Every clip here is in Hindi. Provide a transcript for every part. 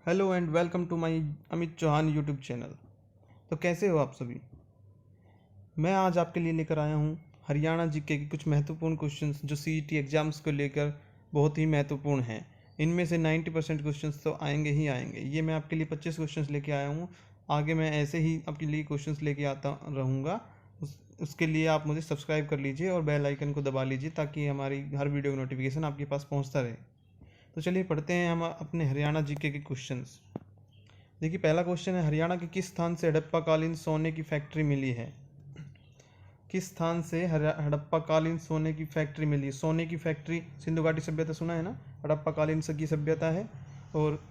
Hello and welcome to my Amit Chauhan YouTube channel. तो कैसे हो आप सभी। मैं आज आपके लिए लेकर आया हूँ हरियाणा जीके के कुछ महत्वपूर्ण क्वेश्चंस जो सीईटी एग्ज़ाम्स को लेकर बहुत ही महत्वपूर्ण हैं। इनमें से 90% क्वेश्चंस तो आएंगे ही आएंगे। ये मैं आपके लिए 25 क्वेश्चंस लेके आया हूँ। आगे मैं ऐसे ही आपके लिए क्वेश्चंस लेके आता रहूँगा। उसके लिए आप मुझे सब्सक्राइब कर लीजिए और बेल आइकन को दबा लीजिए ताकि हमारी हर वीडियो का नोटिफिकेशन आपके पास पहुँचता रहे। तो चलिए पढ़ते हैं हम अपने हरियाणा जीके के क्वेश्चंस। देखिए पहला क्वेश्चन है, हरियाणा के किस स्थान से हड़प्पाकालीन सोने की फैक्ट्री मिली है। किस स्थान से हड़प्पाकालीन सोने की फैक्ट्री मिली है। सोने की फैक्ट्री सिंधु घाटी सभ्यता सुना है ना, हड़प्पाकालीन की सभ्यता है। और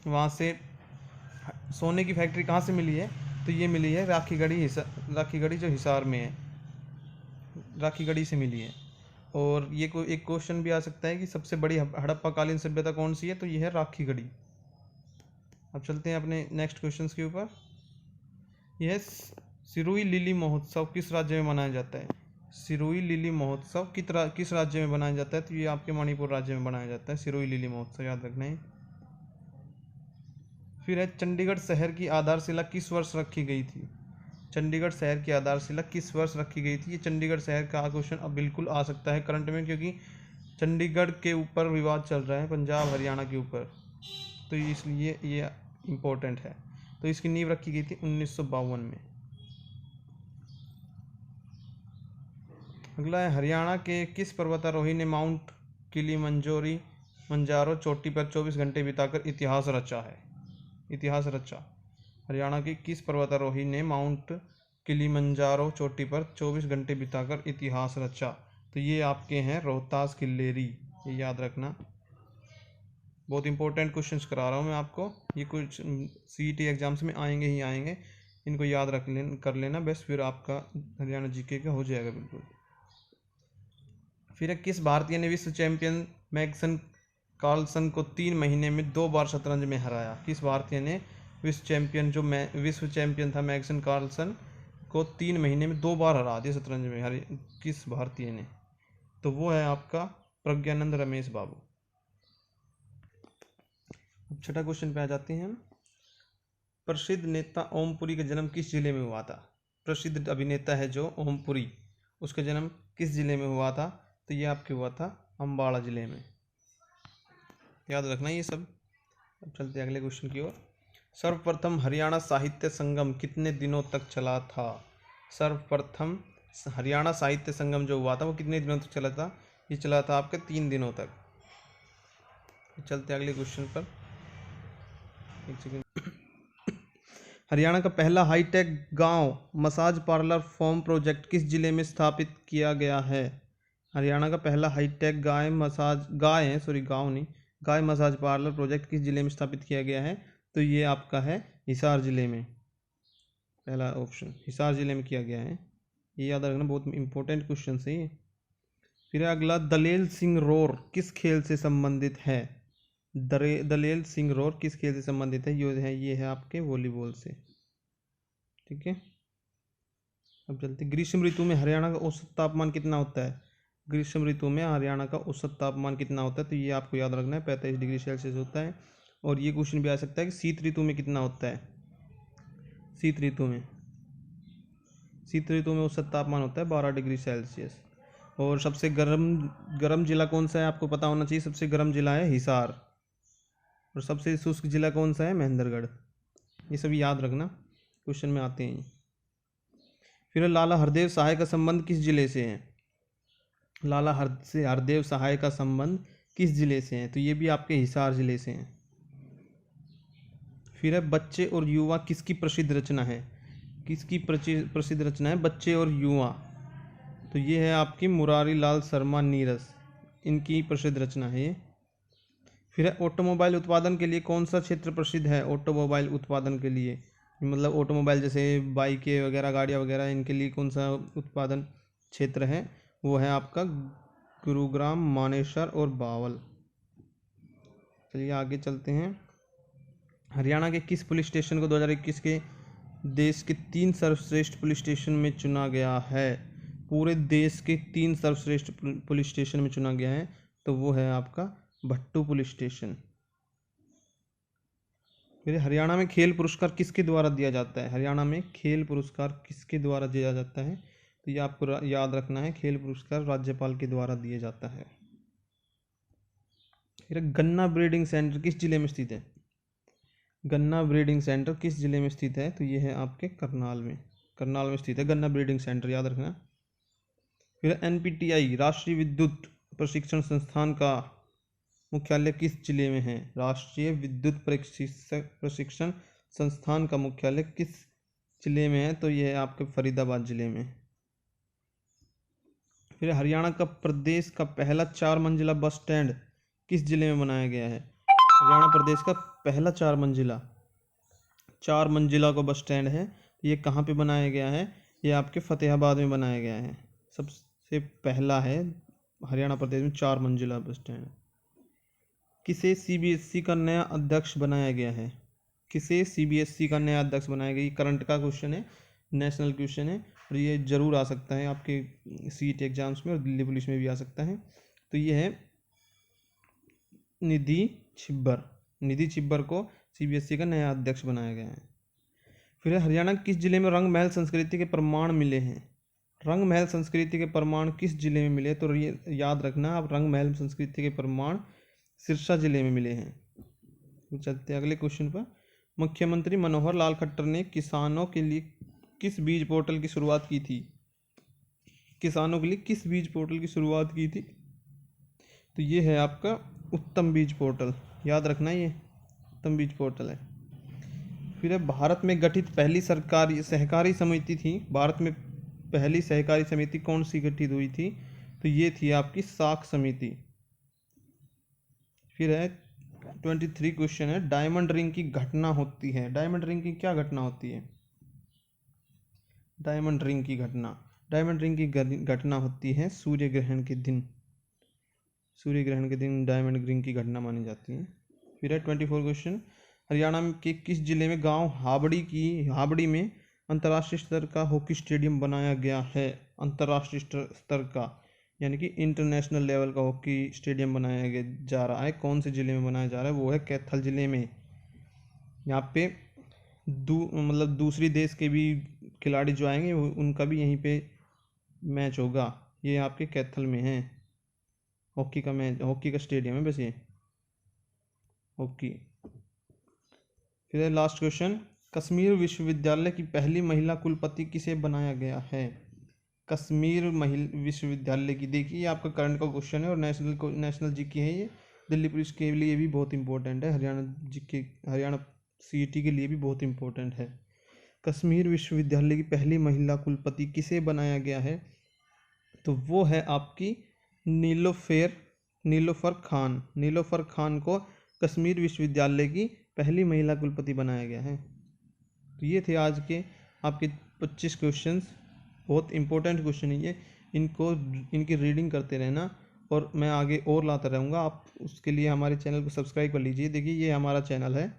वहाँ से सोने की फैक्ट्री कहाँ से मिली है, तो ये मिली है राखीगढ़ी जो हिसार में है, राखीगढ़ी से मिली है। और ये कोई एक क्वेश्चन भी आ सकता है कि सबसे बड़ी हड़प्पाकालीन सभ्यता कौन सी है, तो ये है राखीगढ़ी। अब चलते हैं अपने नेक्स्ट क्वेश्चन के ऊपर। यह सिरोही लिली महोत्सव किस राज्य में मनाया जाता है। सिरोही लिली महोत्सव किस राज्य में मनाया जाता है, तो ये आपके मणिपुर राज्य में मनाया जाता है सिरोही लिली महोत्सव, याद रखना है। फिर है, चंडीगढ़ शहर की आधारशिला किस वर्ष रखी गई थी। चंडीगढ़ शहर की आधारशिला किस वर्ष रखी गई थी। ये चंडीगढ़ शहर का क्वेश्चन अब बिल्कुल आ सकता है करंट में, क्योंकि चंडीगढ़ के ऊपर विवाद चल रहा है पंजाब हरियाणा के ऊपर, तो इसलिए ये इम्पोर्टेंट है। तो इसकी नींव रखी गई थी 1952 में। अगला है, हरियाणा के किस पर्वतारोही ने माउंट किलिमंजारो चोटी पर 24 घंटे बिताकर इतिहास रचा है। इतिहास रचा। हरियाणा के किस पर्वतारोही ने माउंट किलिमंजारो चोटी पर 24 घंटे बिताकर इतिहास रचा, तो ये आपके हैं रोहतास किल्लेरी, ये याद रखना। बहुत इंपॉर्टेंट क्वेश्चंस करा रहा हूँ मैं आपको, ये कुछ सीईटी एग्जाम्स में आएंगे ही आएंगे, इनको याद कर लेना बस, फिर आपका हरियाणा जीके का हो जाएगा बिल्कुल। फिर किस भारतीय ने विश्व चैंपियन मैग्सन कार्लसन को 3 महीने में 2 बार शतरंज में हराया। किस भारतीय ने विश्व चैंपियन था मैग्सन कार्लसन को 3 महीने में 2 बार हरा दिया शतरंज में, किस भारतीय ने, तो वो है आपका प्रज्ञानंद रमेश बाबू। अब छठा क्वेश्चन पे आ जाते हैं हम। प्रसिद्ध नेता ओमपुरी का जन्म किस जिले में हुआ था। प्रसिद्ध अभिनेता है जो ओमपुरी, उसका जन्म किस जिले में हुआ था, तो ये आपके हुआ था अम्बाड़ा जिले में, याद रखना ये सब। अब चलते हैं अगले क्वेश्चन की ओर। सर्वप्रथम हरियाणा साहित्य संगम कितने दिनों तक चला था। सर्वप्रथम हरियाणा साहित्य संगम जो हुआ था वो कितने दिनों तक चला था, ये चला था आपके 3 दिनों तक। चलते हैं अगले क्वेश्चन पर, एक सेकेंड। हरियाणा का पहला हाईटेक गांव मसाज पार्लर फॉर्म प्रोजेक्ट किस जिले में स्थापित किया गया है। हरियाणा का पहला हाईटेक गाय मसाज पार्लर प्रोजेक्ट किस जिले में स्थापित किया गया है, तो ये आपका है हिसार जिले में। पहला ऑप्शन हिसार जिले में किया गया है, ये याद रखना, बहुत इंपॉर्टेंट क्वेश्चन है ये। फिर अगला, दलेल सिंह रोर किस खेल से संबंधित है। दलेल सिंह रोर किस खेल से संबंधित है, ये है आपके वॉलीबॉल से, ठीक है। अब चलते, ग्रीष्म ऋतु में हरियाणा का औसत तापमान कितना होता है। ग्रीष्म ऋतु में हरियाणा का औसत तापमान कितना होता है, तो ये आपको याद रखना है 45 डिग्री सेल्सियस होता है। और ये क्वेश्चन भी आ सकता है कि शीत ऋतु में कितना होता है। शीत ऋतु में औसत तापमान होता है 12 डिग्री सेल्सियस। और सबसे गर्म जिला कौन सा है, आपको पता होना चाहिए। सबसे गर्म जिला है हिसार, और सबसे शुष्क जिला कौन सा है, महेंद्रगढ़। ये सभी याद रखना, क्वेश्चन में आते हैं। फिर लाला हरदेव सहाय का संबंध किस जिले से है। हरदेव सहाय का संबंध किस जिले से है, तो ये भी आपके हिसार जिले से हैं। फिर है, बच्चे और युवा किसकी प्रसिद्ध रचना है। किसकी प्रसिद्ध रचना है बच्चे और युवा, तो ये है आपकी मुरारी लाल शर्मा नीरस, इनकी प्रसिद्ध रचना है ये। फिर है, ऑटोमोबाइल उत्पादन के लिए कौन सा क्षेत्र प्रसिद्ध है। ऑटोमोबाइल उत्पादन के लिए मतलब ऑटोमोबाइल जैसे बाइकें वगैरह, गाड़ियाँ वगैरह, इनके लिए कौन सा उत्पादन क्षेत्र है, वो है आपका गुरुग्राम, मानेसर और बावल। चलिए आगे चलते हैं। हरियाणा के किस पुलिस स्टेशन को 2021 के देश के 3 सर्वश्रेष्ठ पुलिस स्टेशन में चुना गया है। पूरे देश के 3 सर्वश्रेष्ठ पुलिस स्टेशन में चुना गया है, तो वो है आपका भट्टू पुलिस स्टेशन। फिर हरियाणा में खेल पुरस्कार किसके द्वारा दिया जाता है? हरियाणा में खेल पुरस्कार किसके द्वारा दिया जाता है? तो ये आपको याद रखना है, खेल पुरस्कार राज्यपाल के द्वारा दिया जाता है। फिर गन्ना ब्रीडिंग सेंटर किस जिले में स्थित है? गन्ना ब्रीडिंग सेंटर किस जिले में स्थित है? तो ये है आपके करनाल में स्थित है गन्ना ब्रीडिंग सेंटर, याद रखना। फिर NPTI राष्ट्रीय विद्युत प्रशिक्षण संस्थान का मुख्यालय किस जिले में है? राष्ट्रीय विद्युत प्रशिक्षण संस्थान का मुख्यालय किस जिले में है? तो यह है आपके फरीदाबाद जिले में। फिर हरियाणा का प्रदेश का पहला 4 मंजिला बस स्टैंड किस जिले में बनाया गया है? हरियाणा प्रदेश का पहला 4 मंजिला का बस स्टैंड है, ये कहाँ पे बनाया गया है? ये आपके फतेहाबाद में बनाया गया है। सबसे पहला है हरियाणा प्रदेश में 4 मंजिला बस स्टैंड। किसे CBSE का नया अध्यक्ष बनाया गया है? किसे CBSE का नया अध्यक्ष बनाया गया? ये करंट का क्वेश्चन है, नेशनल क्वेश्चन है, और ये जरूर आ सकता है आपके CET एग्जाम्स में और दिल्ली पुलिस में भी आ सकता है। तो ये है निधि छिब्बर को CBSE का नया अध्यक्ष बनाया गया है। फिर हरियाणा किस जिले में रंग महल संस्कृति के प्रमाण मिले हैं? रंग महल संस्कृति के प्रमाण किस जिले में मिले? तो ये याद रखना आप, रंग महल संस्कृति के प्रमाण सिरसा जिले में मिले हैं। तो चलते अगले क्वेश्चन पर। मुख्यमंत्री मनोहर लाल खट्टर ने किसानों के लिए किस बीज पोर्टल की शुरुआत की थी? किसानों के लिए किस बीज पोर्टल की शुरुआत की थी? तो ये है आपका उत्तम बीज पोर्टल, याद रखना, ये उत्तम बीज पोर्टल है। फिर भारत में गठित पहली सहकारी समिति थी, भारत में पहली सहकारी समिति कौन सी गठित हुई थी? तो ये थी आपकी साख समिति। फिर है 23 क्वेश्चन है, डायमंड रिंग की घटना होती है। डायमंड रिंग की क्या घटना होती है? डायमंड रिंग की घटना होती है सूर्य ग्रहण के दिन डायमंड रिंग की घटना मानी जाती है। फिर है 24 क्वेश्चन, हरियाणा के किस जिले में गांव हाबड़ी में अंतर्राष्ट्रीय स्तर का हॉकी स्टेडियम बनाया गया है? अंतर्राष्ट्रीय स्तर का यानी कि इंटरनेशनल लेवल का हॉकी स्टेडियम बनाया जा रहा है। कौन से जिले में बनाया जा रहा है? वो है कैथल जिले में। यहाँ पे मतलब दूसरी देश के भी खिलाड़ी जो आएंगे उनका भी यहीं पे मैच होगा। ये आपके कैथल में है, हॉकी का स्टेडियम है बस ये, हॉकी। फिर लास्ट क्वेश्चन, कश्मीर विश्वविद्यालय की पहली महिला कुलपति किसे बनाया गया है? कश्मीर विश्वविद्यालय की, देखिए आपका करंट का क्वेश्चन है और नेशनल जीके है ये, दिल्ली पुलिस के लिए भी बहुत इंपॉर्टेंट है, हरियाणा CET के लिए भी बहुत इंपॉर्टेंट है। कश्मीर विश्वविद्यालय की पहली महिला कुलपति किसे बनाया गया है? तो वो है आपकी नीलोफर खान को कश्मीर विश्वविद्यालय की पहली महिला कुलपति बनाया गया है। तो ये थे आज के आपके 25 क्वेश्चंस, बहुत इंपॉर्टेंट क्वेश्चन है ये, इनकी रीडिंग करते रहना और मैं आगे और लाता रहूँगा। आप उसके लिए हमारे चैनल को सब्सक्राइब कर लीजिए। देखिए ये हमारा चैनल है,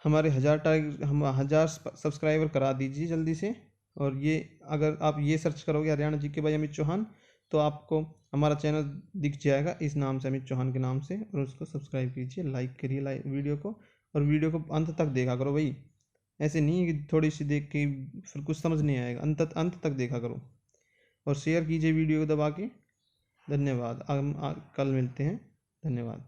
हमारे 1000 सब्सक्राइबर करा दीजिए जल्दी से। और ये अगर आप ये सर्च करोगे हरियाणा जीके बाय अमित चौहान तो आपको हमारा चैनल दिख जाएगा इस नाम से, अमित चौहान के नाम से, और उसको सब्सक्राइब कीजिए, लाइक करिए वीडियो को, और वीडियो को अंत तक देखा करो भाई। ऐसे नहीं है कि थोड़ी सी देख के फिर कुछ समझ नहीं आएगा, अंत तक देखा करो, और शेयर कीजिए वीडियो को दबा के। धन्यवाद, कल मिलते हैं, धन्यवाद।